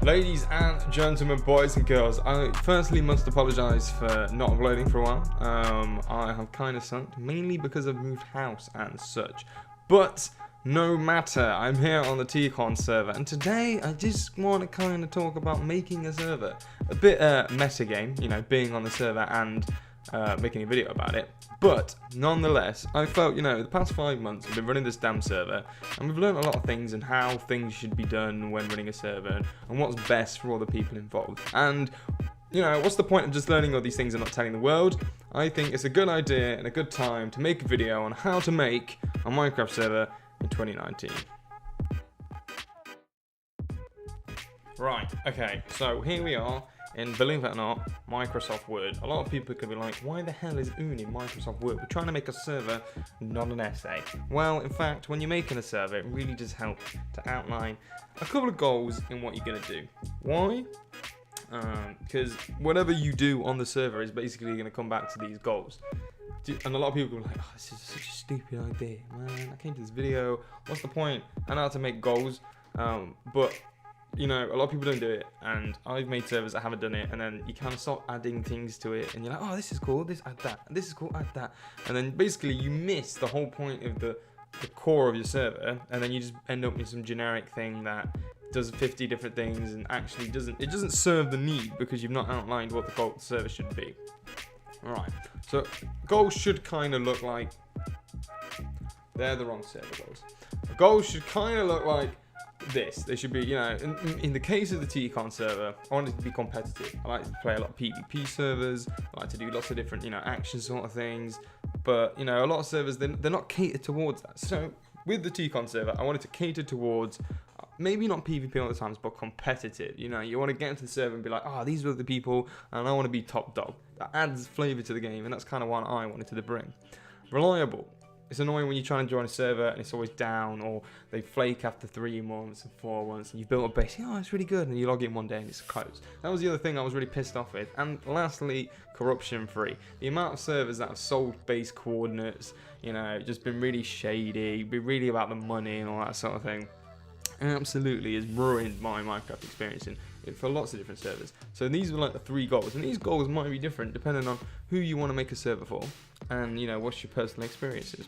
Ladies and gentlemen, boys and girls, I firstly must apologise for not uploading for a while. I have kind of sucked, mainly because I've moved house and such. But no matter, I'm here on the TKON server, and today I just want to kind of talk about making a server. A bit meta game, you know, being on the server and making a video about it. But nonetheless, I felt, you know, the past 5 months we've been running this damn server, and we've learned a lot of things and how things should be done when running a server, and what's best for all the people involved. And you know, what's the point of just learning all these things and not telling the world? I think it's a good idea and a good time to make a video on how to make a Minecraft server in 2019. Right, okay, so here we are in, believe it or not, Microsoft Word. A lot of people could be like, why the hell is Oon in Microsoft Word? We're trying to make a server, not an essay. Well, in fact, when you're making a server, it really does help to outline a couple of goals in what you're going to do. Why? Because whatever you do on the server is basically going to come back to these goals. And a lot of people are like, oh, this is such a stupid idea, man. I came to this video, what's the point? I know how to make goals, but you know, a lot of people don't do it, and I've made servers that haven't done it, and then you kind of start adding things to it, and you're like, oh, this is cool, this, add that, this is cool, add that, and then basically you miss the whole point of the core of your server, and then you just end up with some generic thing that does 50 different things and actually doesn't serve the need because you've not outlined what the goal of the server should be. Alright, so goals should kind of look like, they're the wrong server goals. Goals should kind of look like this. They should be, you know, in the case of the TKON server, I want it to be competitive. I like to play a lot of PvP servers. I like to do lots of different, you know, action sort of things. But, you know, a lot of servers, they're not catered towards that. So with the TKON server, I wanted to cater towards maybe not PvP all the times, but competitive. You know, you want to get into the server and be like, oh, these are the people, and I want to be top dog. That adds flavor to the game, and that's kind of what I wanted to bring. Reliable. It's annoying when you're trying to join a server and it's always down, or they flake after 3 months and 4 months, and you've built a base, oh, it's really good, and you log in one day and it's closed. That was the other thing I was really pissed off with. And lastly, corruption free. The amount of servers that have sold base coordinates, you know, just been really shady, been really about the money and all that sort of thing, absolutely has ruined my Minecraft experience for lots of different servers. So these were like the 3 goals, and these goals might be different depending on who you want to make a server for, and you know, what's your personal experiences.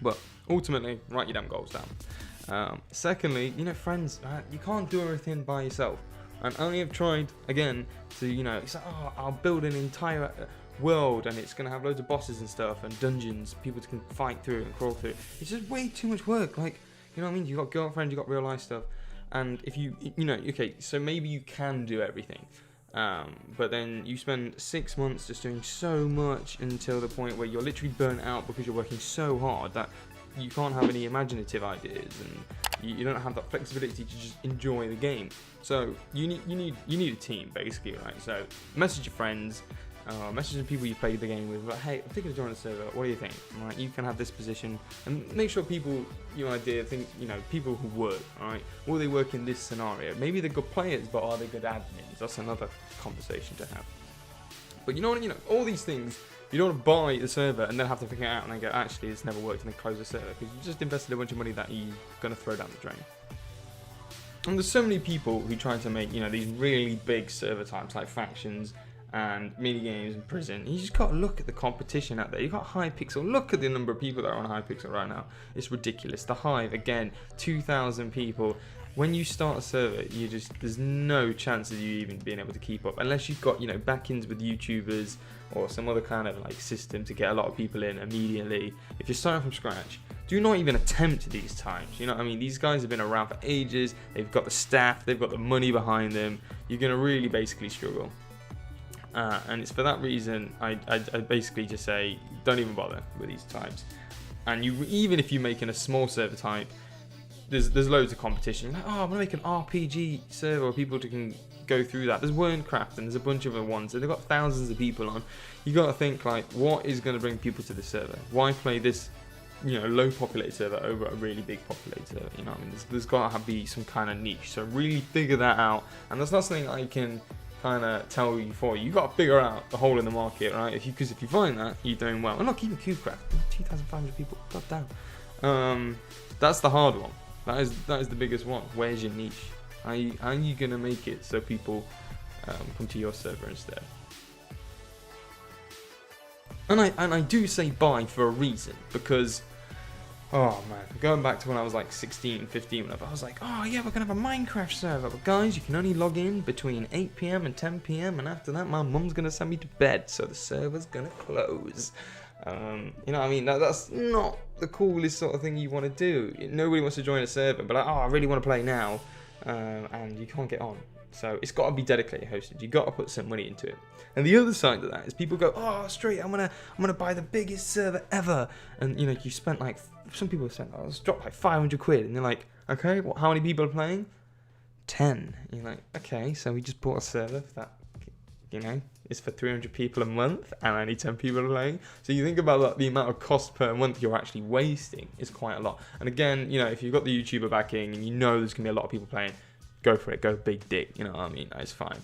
But ultimately, write your damn goals down. Secondly, you know, friends, you can't do everything by yourself. And I have tried again to, you know, it's like, oh, I'll build an entire world and it's gonna have loads of bosses and stuff and dungeons people can fight through and crawl through. It's just way too much work. Like, you know what I mean? You got girlfriends, you got real life stuff, and if you know, okay, so maybe you can do everything. But then you spend 6 months just doing so much until the point where you're literally burnt out because you're working so hard that you can't have any imaginative ideas, and you don't have that flexibility to just enjoy the game. So you need a team basically, right? So message your friends, message the people you played the game with, like, hey, I'm thinking of joining the server, what do you think? Right, you can have this position, and make sure people, your idea, think, you know, people who work, alright, will they work in this scenario? Maybe they're good players, but are they good admins? That's another conversation to have. But you know what, you know, all these things, you don't want to buy the server and then have to figure it out and then go, actually, it's never worked, and then close the server, because you just invested a bunch of money that you're going to throw down the drain. And there's so many people who try to make, you know, these really big server types like factions and mini games and prison. You just got to look at the competition out there. You got Hypixel. Look at the number of people that are on Hypixel right now. It's ridiculous. The Hive, again, 2,000 people. When you start a server, there's no chance of you even being able to keep up unless you've got, you know, back-ins with YouTubers or some other kind of like system to get a lot of people in immediately. If you're starting from scratch, do not even attempt these times. You know what I mean? These guys have been around for ages. They've got the staff. They've got the money behind them. You're going to really basically struggle. And it's for that reason I basically just say don't even bother with these types. And even if you're making a small server type, there's loads of competition. You're like, oh, I'm gonna make an RPG server where people can go through that. There's Wernecraft and there's a bunch of other ones, and they've got thousands of people on. You got to think like, what is going to bring people to the server? Why play this, you know, low populated server over a really big populated server? You know what I mean? There's got to be some kind of niche. So really figure that out. And that's not something I can kind of tell you for you. You got to figure out the hole in the market, right? Because if you find that, you're doing well. And look, even CubeCraft, 2,500 people, god damn. That's the hard one. That is the biggest one. Where's your niche? How are you gonna make it so people come to your server instead? And I do say buy for a reason, because, oh man, going back to when I was like 16, 15, whenever, I was like, oh yeah, we're gonna have a Minecraft server, but guys, you can only log in between 8 PM and 10 PM, and after that, my mum's gonna send me to bed, so the server's gonna close. You know what I mean? That's not the coolest sort of thing you want to do. Nobody wants to join a server, but like, oh, I really want to play now, and you can't get on. So it's got to be dedicated hosted. You got to put some money into it. And the other side of that is people go, oh, straight, I'm gonna buy the biggest server ever. And you know, you spent like, some people have spent, it's dropped like 500 quid, and they're like, okay, how many people are playing? 10. And you're like, okay, so we just bought a server for that, you know, it's for 300 people a month, and only 10 people are playing. So you think about like, the amount of cost per month you're actually wasting is quite a lot. And again, you know, if you've got the YouTuber backing and you know there's gonna be a lot of people playing, go for it, go big dick, you know what I mean, that's fine.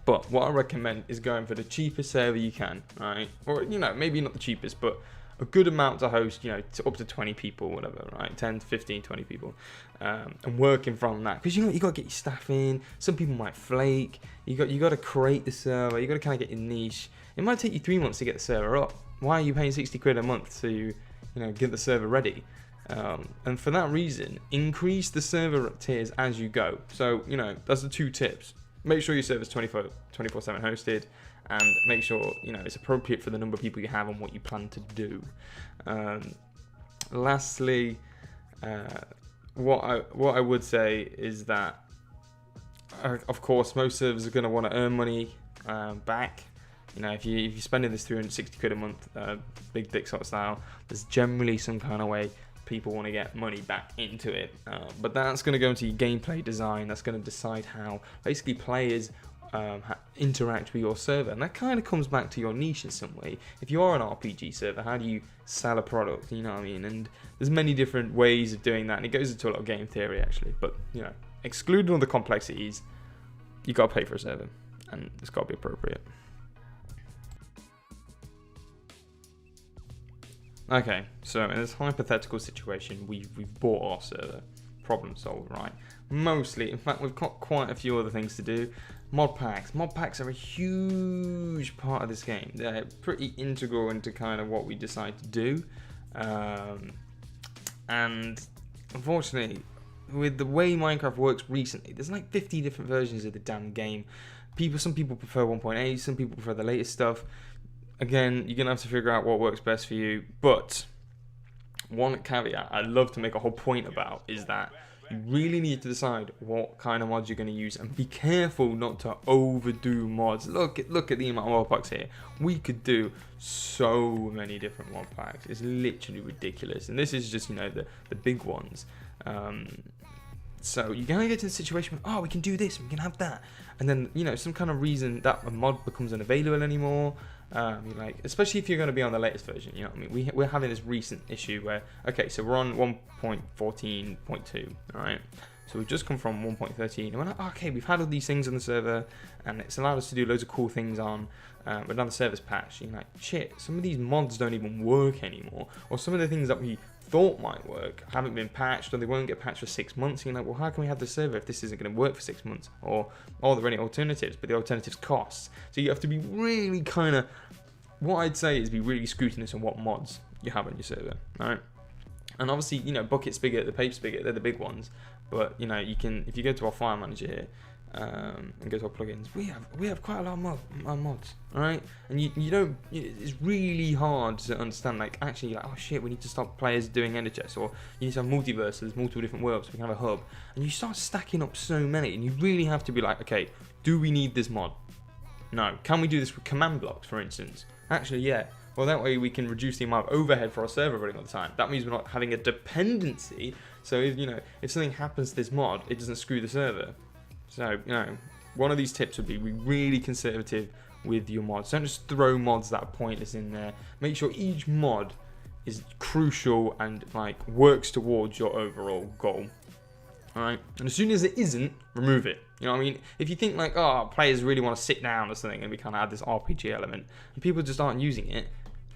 But what I recommend is going for the cheapest server you can, right? Or, you know, maybe not the cheapest, but a good amount to host, you know, up to 20 people, whatever, right? 10 to 15, 20 people. And working from that. Because, you know, you got to get your staff in. Some people might flake. You got to create the server. You got to kind of get your niche. It might take you 3 months to get the server up. Why are you paying 60 quid a month to, you know, get the server ready? And for that reason, increase the server tiers as you go. So, you know, that's the 2 tips. Make sure your server's 24/7 hosted, and make sure, you know, it's appropriate for the number of people you have and what you plan to do. Lastly, what I would say is that, of course, most servers are going to want to earn money back. You know, if you're spending this 360 quid a month, big dick sort of style, there's generally some kind of way people want to get money back into it. But that's going to go into your gameplay design. That's going to decide how basically players interact with your server. And that kind of comes back to your niche in some way. If you are an RPG server, how do you sell a product? You know what I mean? And there's many different ways of doing that. And it goes into a lot of game theory, actually. But, you know, excluding all the complexities, you got to pay for a server. And it's got to be appropriate. Okay, so in this hypothetical situation, we've bought our server. Problem solved, right? Mostly, in fact, we've got quite a few other things to do. Mod packs. Mod packs are a huge part of this game. They're pretty integral into kind of what we decide to do. And unfortunately, with the way Minecraft works recently, there's like 50 different versions of the damn game. Some people prefer 1.8, some people prefer the latest stuff. Again, you're going to have to figure out what works best for you. But one caveat I'd love to make a whole point about is that you really need to decide what kind of mods you're going to use, and be careful not to overdo mods. Look at the amount of mod packs here. We could do so many different mod packs. It's literally ridiculous. And this is just, you know, the big ones. So you're going to get to the situation where, oh, we can do this, we can have that. And then, you know, some kind of reason that a mod becomes unavailable anymore. Like, especially if you're going to be on the latest version, you know what I mean? We're having this recent issue where, okay, so we're on 1.14.2, alright? So we've just come from 1.13, and we're like, okay, we've had all these things on the server, and it's allowed us to do loads of cool things on, but now the server's patched. You're like, shit, some of these mods don't even work anymore, or some of the things that we thought might work haven't been patched, or they won't get patched for 6 months. And you're like, well, how can we have the server if this isn't going to work for 6 months? Or are there any alternatives? But the alternatives cost. So you have to be really kind of, what I'd say is be really scrutinous on what mods you have on your server, right? And obviously, you know, Bucket Spigot, the Paper Spigot, they're the big ones. But, you know, you can, if you go to our file manager here, and go to our plugins, we have quite a lot of mods, alright? And you don't, it's really hard to understand, like, actually, like, oh shit, we need to stop players doing ender chests, or you need to have multiverses, multiple different worlds, so we can have a hub. And you start stacking up so many, and you really have to be like, okay, do we need this mod? No. Can we do this with command blocks, for instance? Actually, yeah. Well, that way we can reduce the amount of overhead for our server running all the time. That means we're not having a dependency. So, if something happens to this mod, it doesn't screw the server. So, one of these tips would be really conservative with your mods. Don't just throw mods that are pointless in there. Make sure each mod is crucial and, like, works towards your overall goal. Alright? And as soon as it isn't, remove it. You know what I mean? If you think, like, oh, players really want to sit down or something and we kind of add this RPG element, and people just aren't using it,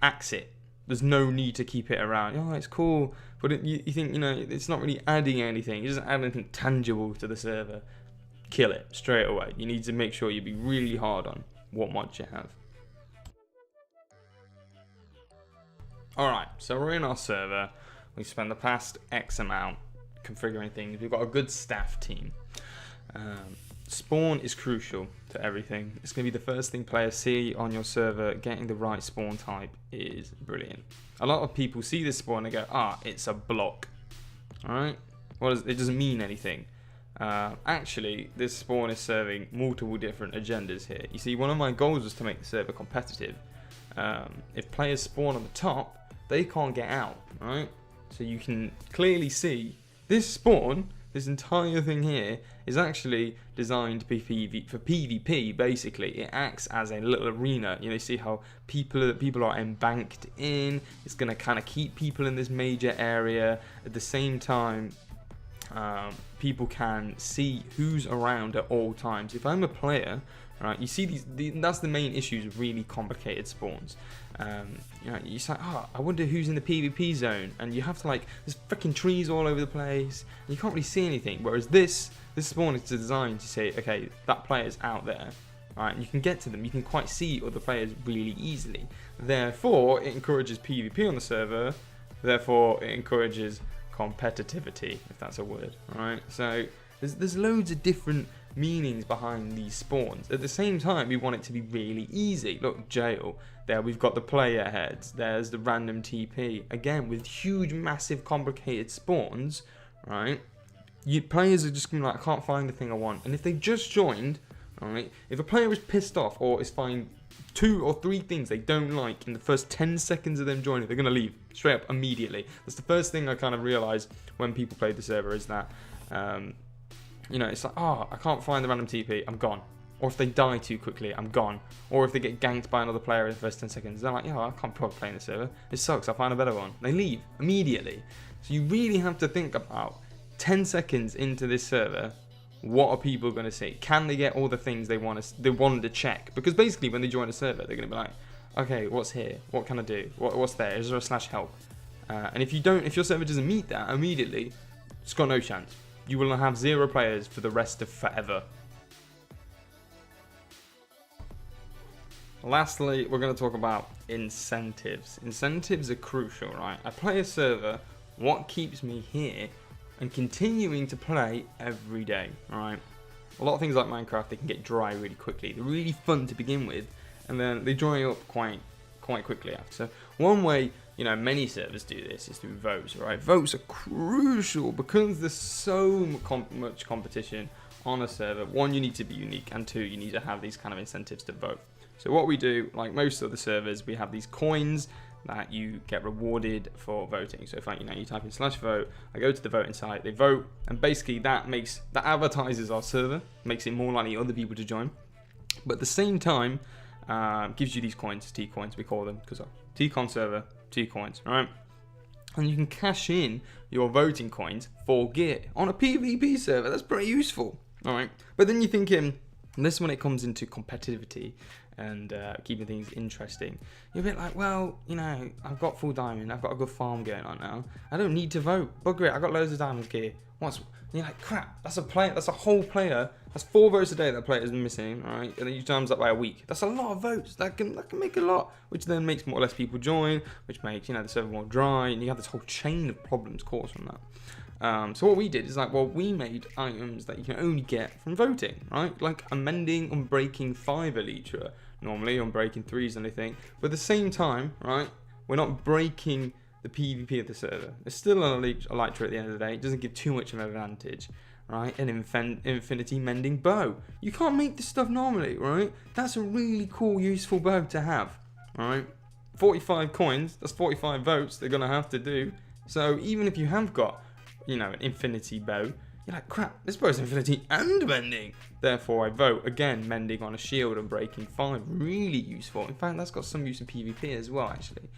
axe it. there's no need to keep it around. Oh, it's cool, but you think, you know, it's not really adding anything. It doesn't add anything tangible to the server. Kill it straight away. You need to make sure you be really hard on what mods you have. Alright, so we're in our server. We spent the past X amount configuring things. We've got a good staff team. Spawn is crucial to everything. It's going to be the first thing players see on your server. Getting the right spawn type is brilliant. A lot of people see this spawn and go, it's a block. Alright? It doesn't mean anything. Actually, this spawn is serving multiple different agendas here. You see, one of my goals was to make the server competitive. If players spawn on the top, they can't get out, right? So you can clearly see this spawn, this entire thing here, is actually designed for PvP. Basically, it acts as a little arena. You know, see how people are embanked in. It's gonna kind of keep people in this major area. At the same time, people can see who's around at all times. If I'm a player, right, you see that's the main issue with really complicated spawns. You know, you say, I wonder who's in the PvP zone, and you have to, like, there's freaking trees all over the place, and you can't really see anything. Whereas this spawn is designed to say, okay, that player's out there, right? And you can get to them. You can quite see other players really easily. Therefore, it encourages PvP on the server. Therefore, it encourages competitivity, if that's a word, right? So there's loads of different meanings behind these spawns. At the same time, we want it to be really easy. Look, jail. There we've got the player heads. There's the random TP. Again, with huge, massive, complicated spawns, right? Players are just gonna be like, I can't find the thing I want. And if they just joined, right? If a player is pissed off or is finding 2 or 3 things they don't like in the first 10 seconds of them joining, they're gonna leave straight up immediately. That's the first thing I kind of realized when people play the server, is that you know, it's like, I can't find the random TP, I'm gone. Or if they die too quickly, I'm gone. Or if they get ganked by another player in the first 10 seconds, they're like, I can't probably play in the server. It sucks, I'll find a better one. They leave immediately. So you really have to think about 10 seconds into this server, what are people going to see? Can they get all the things they wanted to check? Because basically, when they join a server, they're going to be like, okay, what's here? What can I do? What's there? Is there a /help? And if your server doesn't meet that immediately, it's got no chance. You will have 0 players for the rest of forever. Lastly, we're going to talk about incentives. Incentives are crucial, right? I play a server, what keeps me here and continuing to play every day, right? A lot of things like Minecraft, they can get dry really quickly. They're really fun to begin with, and then they dry up quite quickly after. So one way, you know, many servers do this is through votes, right? Votes are crucial because there's so much competition on a server. 1, you need to be unique, and 2, you need to have these kind of incentives to vote. So what we do, like most of the servers, we have these coins that you get rewarded for voting. So if you type in /vote, I go to the voting site, they vote, and basically that advertises our server, makes it more likely other people to join. But at the same time, gives you these coins, tkoins we call them, because TKON server, tkoins, right? And you can cash in your voting coins for gear on a PvP server. That's pretty useful, all right? But then you're thinking, this when it comes into competitivity and keeping things interesting, you're a bit like, well, you know, I've got full diamond, I've got a good farm going on now. I don't need to vote. Bugger it, I've got loads of diamond gear. You're like, crap, that's a whole player. That's 4 votes a day that player is missing, right? And then you times that by a week. That's a lot of votes. That can make a lot, which then makes more or less people join, which makes, you know, the server more dry, and you have this whole chain of problems caused from that. So what we did is like, well, we made items that you can only get from voting, right? Like amending, unbreaking 5 elytra. Normally, unbreaking 3 is anything. But at the same time, right, we're not breaking the PvP of the server. It's still an elytra at the end of the day. It doesn't give too much of an advantage, right? An infinity mending bow. You can't make this stuff normally, right? That's a really cool, useful bow to have, right? 45 coins, that's 45 votes they're going to have to do. So even if you have got, you know, an infinity bow, you're like, crap, this bow's infinity and mending. Therefore, I vote. Again, mending on a shield and breaking 5. Really useful. In fact, that's got some use in PvP as well, actually.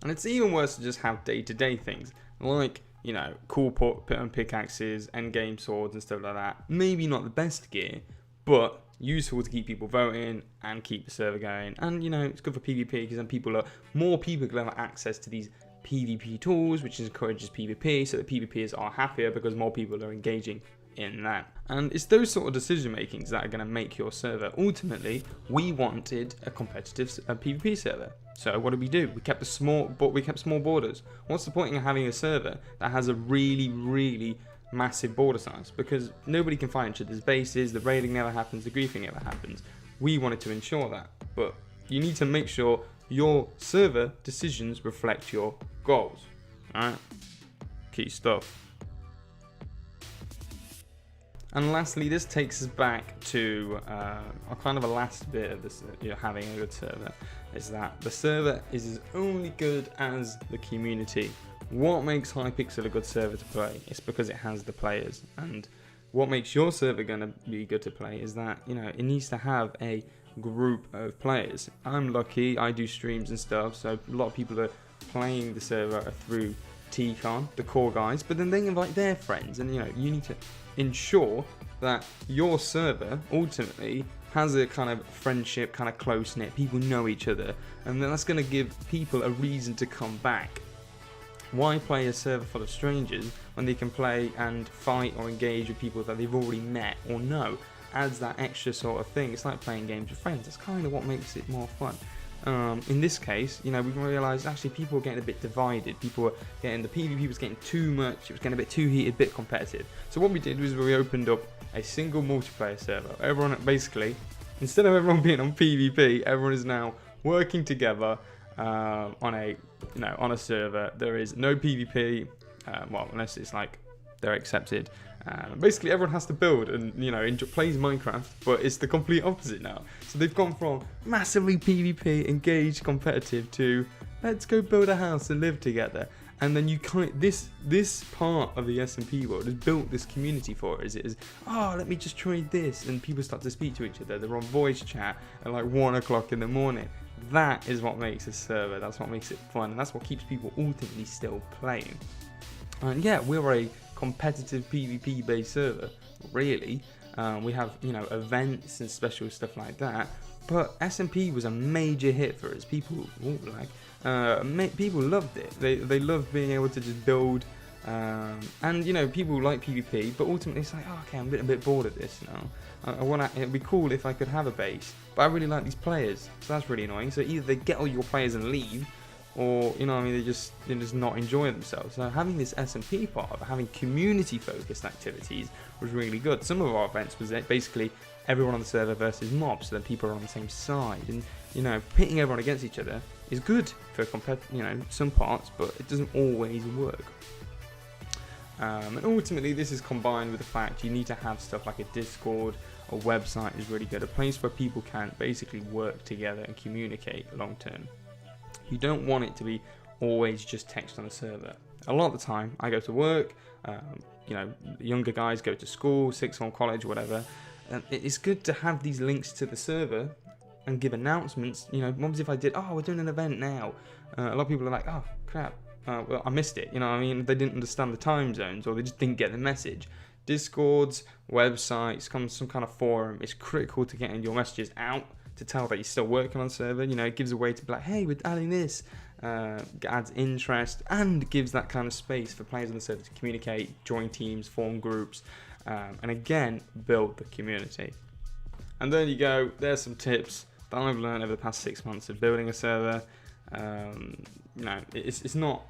And it's even worse to just have day-to-day things. Like, you know, cool pickaxes, endgame swords and stuff like that. Maybe not the best gear, but useful to keep people voting and keep the server going. And you know, it's good for PvP because then more people can have access to these PvP tools, which encourages PvP, so the PvPers are happier because more people are engaging in that. And it's those sort of decision makings that are going to make your server. Ultimately, we wanted a competitive PvP server. So what did we do? We kept small borders. What's the point in having a server that has a really massive border size? Because nobody can find each other's bases, the raiding never happens, the griefing never happens. We wanted to ensure that, but you need to make sure your server decisions reflect your goals. Alright, key stuff. And lastly, this takes us back to a kind of a last bit of this, having a good server, is that the server is as only good as the community. What makes Hypixel a good server to play? It's because it has the players. And what makes your server going to be good to play is that, you know, it needs to have a group of players. I'm lucky, I do streams and stuff, so a lot of people are playing the server through TKON, the core guys, but then they invite their friends, and you know, you need to ensure that your server ultimately has a kind of friendship, kind of close-knit, people know each other, and then that's going to give people a reason to come back. Why play a server full of strangers when they can play and fight or engage with people that they've already met or know? Adds that extra sort of thing. It's like playing games with friends. That's kind of what makes it more fun. In this case, you know, we realised actually people were getting a bit divided. People were getting, the PvP was getting too much. It was getting a bit too heated, a bit competitive. So what we did was we opened up a single multiplayer server. Everyone basically, instead of everyone being on PvP, everyone is now working together on a server. There is no PvP, well, unless it's like they're accepted. Basically, everyone has to build and, you know, plays Minecraft, but it's the complete opposite now. So they've gone from massively PvP, engaged, competitive, to let's go build a house and live together. And then you this part of the SMP world has built this community for us. It is, oh, let me just trade this, and people start to speak to each other. They're on voice chat at like 1 o'clock in the morning. That is what makes a server. That's what makes it fun, and that's what keeps people ultimately still playing. And yeah, we're a competitive PvP based server, really. We have, you know, events and special stuff like that, but SMP was a major hit for us. People people loved it. They loved being able to just build, and you know, people like PvP, but ultimately it's like, oh, okay, I'm a bit bored of this now. It'd be cool if I could have a base, but I really like these players, so that's really annoying. So either they get all your players and leave, or, you know, I mean, they're just not enjoying themselves. So having this SMP part, having community-focused activities was really good. Some of our events was basically everyone on the server versus mobs, so that people are on the same side. And, you know, pitting everyone against each other is good for some parts, but it doesn't always work. And ultimately, this is combined with the fact you need to have stuff like a Discord. A website is really good, a place where people can basically work together and communicate long term. You don't want it to be always just text on a server. A lot of the time, I go to work, you know, younger guys go to school, sixth form, college, whatever. And it's good to have these links to the server and give announcements. You know, what was if I did, oh, we're doing an event now. A lot of people are like, oh, crap, well, I missed it. You know what I mean? They didn't understand the time zones, or they just didn't get the message. Discords, websites, some kind of forum, it's critical to getting your messages out, to tell that you're still working on the server. You know, it gives a way to be like, hey, we're adding this, adds interest, and gives that kind of space for players on the server to communicate, join teams, form groups, and again, build the community. And there you go, there's some tips that I've learned over the past 6 months of building a server. You know, it's not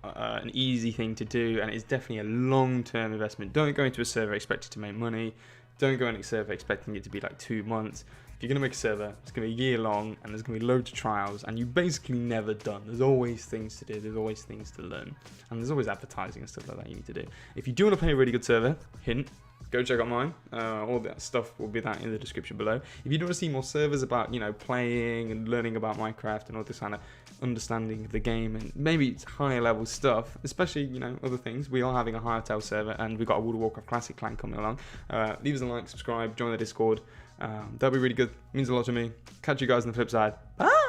an easy thing to do, and it's definitely a long-term investment. Don't go into a server expecting to make money. Don't go into a server expecting it to be like 2 months. If you're going to make a server, it's going to be a year long, and there's going to be loads of trials, and you're basically never done. There's always things to do, there's always things to learn, and there's always advertising and stuff like that you need to do. If you do want to play a really good server, hint, go check out mine. All that stuff will be that in the description below. If you do want to see more servers about, you know, playing and learning about Minecraft and all this kind of understanding of the game, and maybe it's higher level stuff, especially, you know, other things, we are having a higher tail server, and we've got a World of Warcraft Classic clan coming along. Leave us a like, subscribe, join the Discord. That'll be really good. It means a lot to me. Catch you guys on the flip side. Bye!